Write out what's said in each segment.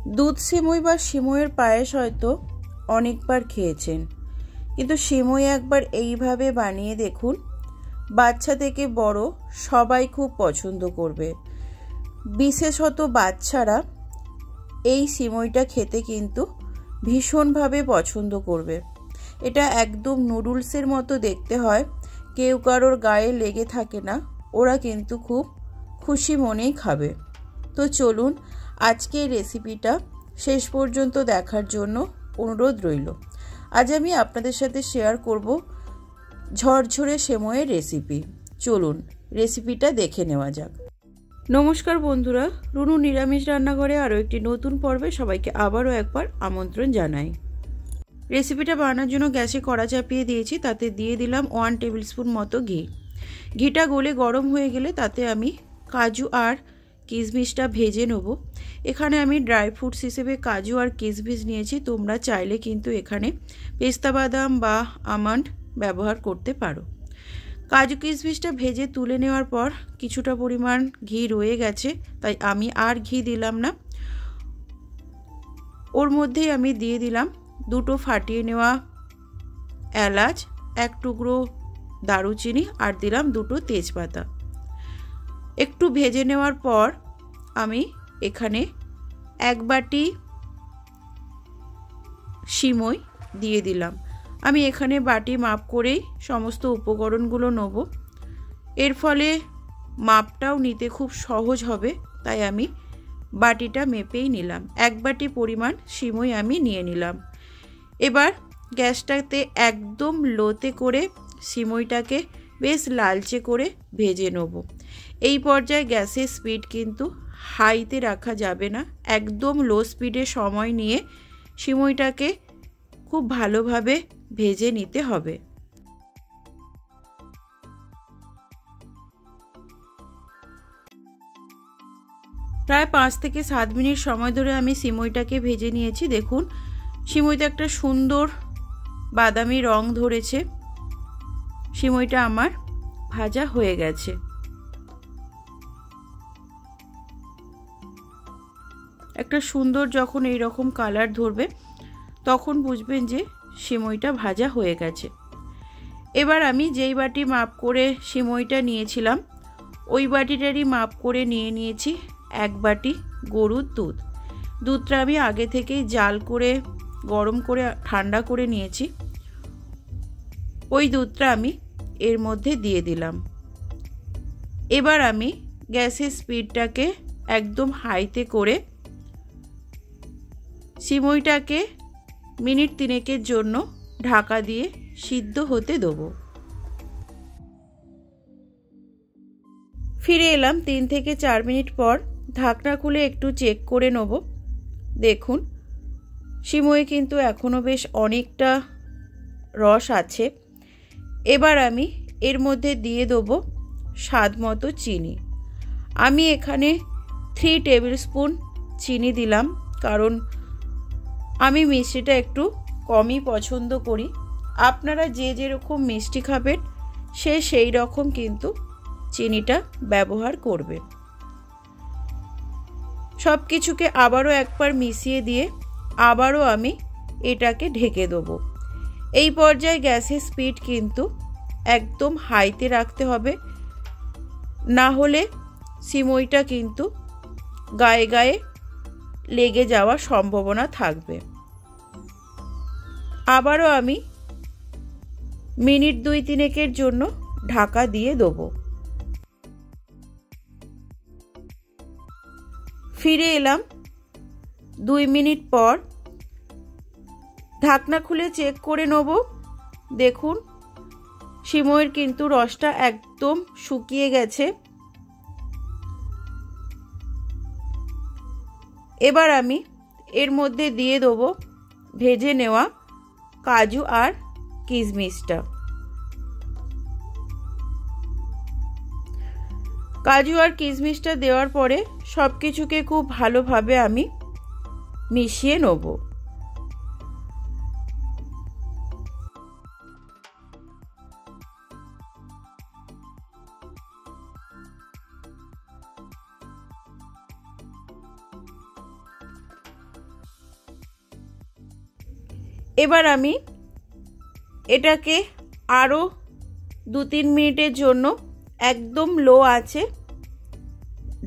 দুধ সিমই বা সিমইয়ের পায়েস হয়তো অনেকবার খেয়েছেন, কিন্তু সিমই একবার এইভাবে বানিয়ে দেখুন। বাচ্চা থেকে বড় সবাই খুব পছন্দ করবে। বিশেষত বাচ্চারা এই সিমইটা খেতে কিন্তু ভীষণভাবে পছন্দ করবে। এটা একদম নুডলসের মতো দেখতে হয়, কেউ কারোর গায়ে লেগে থাকে না, ওরা কিন্তু খুব খুশি মনেই খাবে। তো চলুন আজকে এই রেসিপিটা শেষ পর্যন্ত দেখার জন্য অনুরোধ রইল। আজ আমি আপনাদের সাথে শেয়ার করব ঝরঝরে সেমইয়ের রেসিপি। চলুন রেসিপিটা দেখে নেওয়া যাক। নমস্কার বন্ধুরা, রুনু নিরামিষ রান্নাঘরে আরও একটি নতুন পর্বে সবাইকে আবারও একবার আমন্ত্রণ জানাই। রেসিপিটা বানানোর জন্য গ্যাসে কড়া চাপিয়ে দিয়েছি, তাতে দিয়ে দিলাম 1 টেবিল স্পুন মতো ঘি। ঘিটা গলে গরম হয়ে গেলে তাতে আমি কাজু আর কিশমিশটা ভেজে নেব। এখানে আমি ড্রাই ফ্রুটস হিসেবে কাজু আর কিশমিশ নিয়েছি, তোমরা চাইলে কিন্তু এখানে পেস্তা বাদাম বা আমন্ড ব্যবহার করতে পারো। কাজু কিশমিশটা ভেজে তুলে নেওয়ার পর কিছুটা পরিমাণ ঘি রয়ে গেছে, তাই আমি আর ঘি দিলাম না। ওর মধ্যেই আমি দিয়ে দিলাম দুটো ফাটিয়ে নেওয়া এলাচ, এক টুকরো দারুচিনি আর দিলাম দুটো তেজপাতা। একটু ভেজে নেওয়ার পর আমি এখানে 1 বাটি সিমই দিয়ে দিলাম। আমি এখানে বাটি মাপ করেই সমস্ত উপকরণগুলো নেব, এর ফলে মাপটাও নিতে খুব সহজ হবে, তাই আমি বাটিটা মেপেই নিলাম। 1 বাটি পরিমাণ সিমই আমি নিয়ে নিলাম। এবার গ্যাসটাতে একদম লোতে করে সিমইটাকে বেশ লালচে করে ভেজে নেব। এই পর্যায়ে গ্যাসের স্পিড কিন্তু হাইতে রাখা যাবে না, একদম লো স্পিডে সময় নিয়ে সিমইটাকে খুব ভালোভাবে ভেজে নিতে হবে। প্রায় 5 থেকে 7 মিনিট সময় ধরে আমি সিমইটাকে ভেজে নিয়েছি। দেখুন সিমইতে একটা সুন্দর বাদামি রং ধরেছে। সিমইটা আমার ভাজা হয়ে গেছে। একটা সুন্দর যখন এই রকম কালার ধরবে তখন বুঝবেন যে সিমইটা ভাজা হয়ে গেছে। এবার আমি যেই বাটি মাপ করে সিমইটা নিয়েছিলাম ওই বাটিটারই মাপ করে নিয়ে নিয়েছি 1 বাটি গরুর দুধ। দুধটা আমি আগে থেকেই জাল করে গরম করে ঠান্ডা করে নিয়েছি। ওই দুধটা আমি এর মধ্যে দিয়ে দিলাম। এবার আমি গ্যাসের স্পিডটাকে একদম হাইতে করে সিমইটাকে মিনিট 3 জন্য ঢাকা দিয়ে সিদ্ধ হতে দেবো। ফিরে এলাম 3 থেকে 4 মিনিট পর। ঢাকনা খুলে একটু চেক করে নেব। দেখুন সিমই কিন্তু এখনও বেশ অনেকটা রস আছে। এবার আমি এর মধ্যে দিয়ে দেবো স্বাদ মতো চিনি। আমি এখানে 3 টেবিল স্পুন চিনি দিলাম, কারণ আমি মিষ্টিটা একটু কমই পছন্দ করি। আপনারা যে যেরকম মিষ্টি খাবেন সেই রকম কিন্তু চিনিটা ব্যবহার করবেন। সব কিছুকে আবারও একবার মিশিয়ে দিয়ে আবারও আমি এটাকে ঢেকে দেবো। এই পর্যায়ে গ্যাসের স্পিড কিন্তু একদম হাইতে রাখতে হবে, না হলে সিমইটা কিন্তু গায়ে গায়ে লেগে যাওয়ার সম্ভাবনা থাকবে। আবারও আমি মিনিট 2-3 জন্য ঢাকা দিয়ে দেবো। ফিরে এলাম 2 মিনিট পর। ঢাকনা খুলে চেক করে নেব। দেখুন সিমইয়ের কিন্তু রসটা একদম শুকিয়ে গেছে। এবার আমি এর মধ্যে দিয়ে দেবো ভেজে নেওয়া কাজু আর কিশমিশটা। কাজু আর কিশমিশটা দেওয়ার পরে সব কিছুকে খুব ভালোভাবে আমি মিশিয়ে নেব। এবার আমি এটাকে আরও 2-3 মিনিটের জন্য একদম লো আঁচে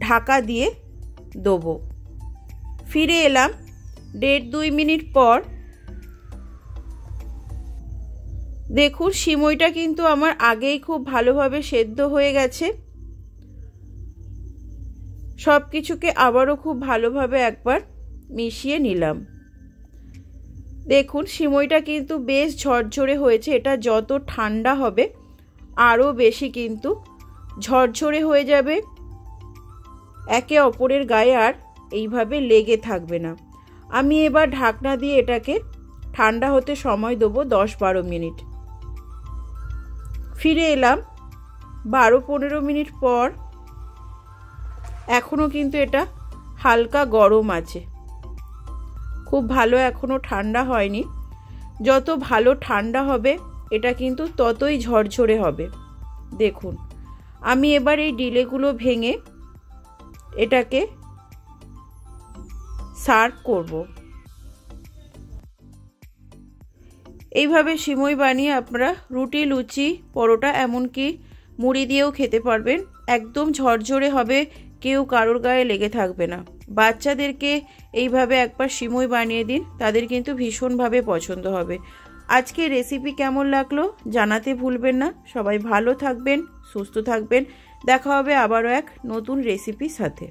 ঢাকা দিয়ে দেবো। ফিরে এলাম 1.5-2 মিনিট পর। দেখুন সিমইটা কিন্তু আমার আগেই খুব ভালোভাবে সেদ্ধ হয়ে গেছে। সব কিছুকে আবারও খুব ভালোভাবে একবার মিশিয়ে নিলাম। দেখুন সিমইটা কিন্তু বেশ ঝরঝরে হয়েছে। এটা যত ঠান্ডা হবে আরও বেশি কিন্তু ঝরঝরে হয়ে যাবে, একে অপরের গায়ে আর এইভাবে লেগে থাকবে না। আমি এবার ঢাকনা দিয়ে এটাকে ঠান্ডা হতে সময় দেবো 10-12 মিনিট। ফিরে এলাম 12-15 মিনিট পর। এখনও কিন্তু এটা হালকা গরম আছে, খুব ভালো এখনও ঠান্ডা হয়নি। যত ভালো ঠান্ডা হবে এটা কিন্তু ততই ঝরঝরে হবে। দেখুন আমি এবার এই ডিলেগুলো ভেঙে এটাকে সার্ভ করব। এইভাবে সিমই বানিয়ে আপনারা রুটি, লুচি, পরোটা, এমনকি মুড়ি দিয়েও খেতে পারবেন। একদম ঝরঝরে হবে, কেউ কারোর গায়ে লেগে থাকবে না। বাচ্চাদেরকে এইভাবে একবার সিমই বানিয়ে দিন, তাদের কিন্তু ভীষণভাবে পছন্দ হবে। আজকে রেসিপি কেমন লাগলো জানাতে ভুলবেন না। সবাই ভালো থাকবেন, সুস্থ থাকবেন। দেখা হবে আবারও এক নতুন রেসিপির সাথে।